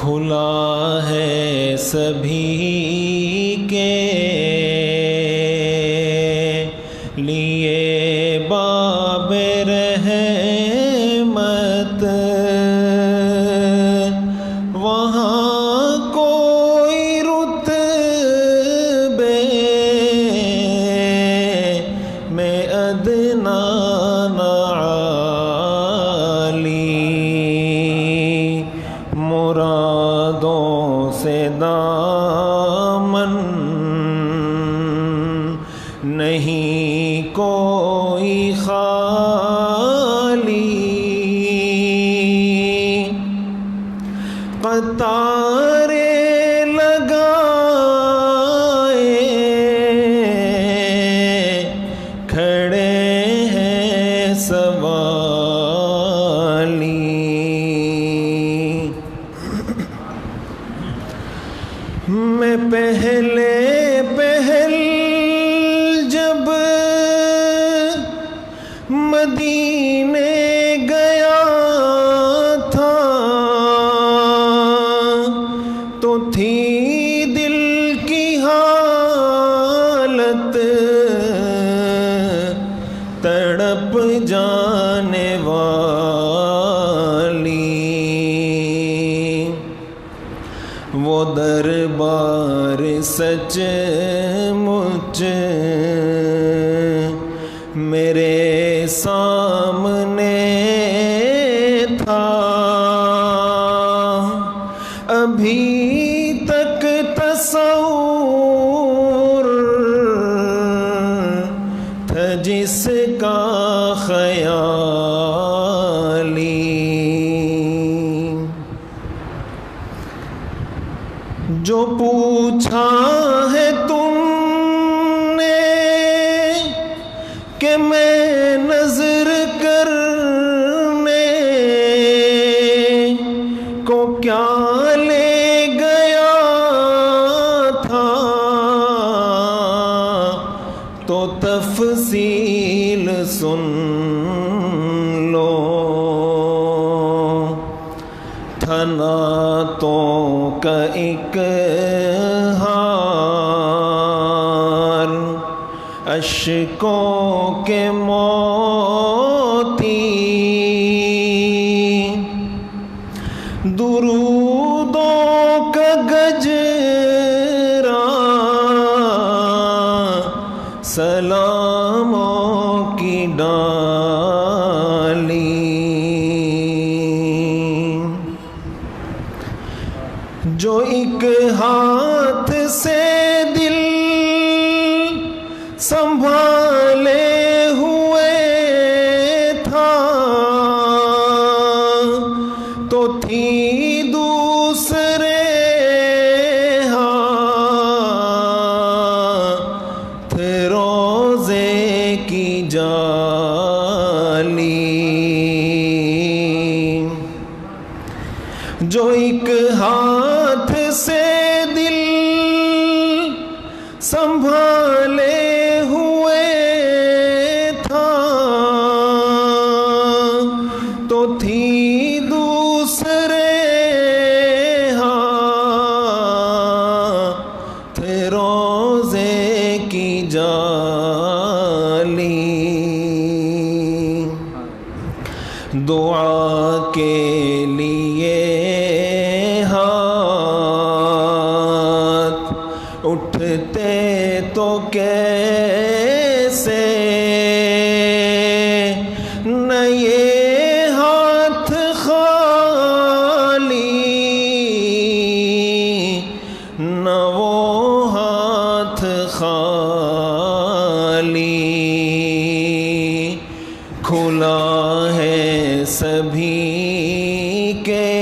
کھلا ہے سبھی کے لیے باب رحمت، وہاں کوئی رتبے میں ادنا نہ عالی، مرادوں سے دامن نہیں کوئی خالی، قطارے لگائے کھڑے ہیں سوالی، میں پہلے جب مدینے گیا تھا تو تھی دل کی حالت تڑپ جانے والی، وہ دربار سچ مچ میرے سامنے تھا، ابھی تک تصور تھا جس کا خیالی، جو پوچھا ہے تم نے کہ میں نظر کرنے کو کیا لے گیا تھا، تو تفصیل سن لو، تھا نعتوں کا ایک ہار، اشکوں کے موتی، درودوں کا گجرا، سلاموں کی ڈالی، جو ایک ہاتھ سے دل سنبھالے ہوئے تھا، تو تھی دوسرے ہاتھ روزے کی جالی، جو ایک ہاتھ سے دل سنبھالے ہوئے تھا، تو تھی دوسرے ہاتھ روزے کی جالی، دعا کے لیے ہاتھ اٹھتے تو کیسے، نہ یہ ہاتھ خالی نہ وہ ہاتھ خالی، کھلا ہے سبھی کے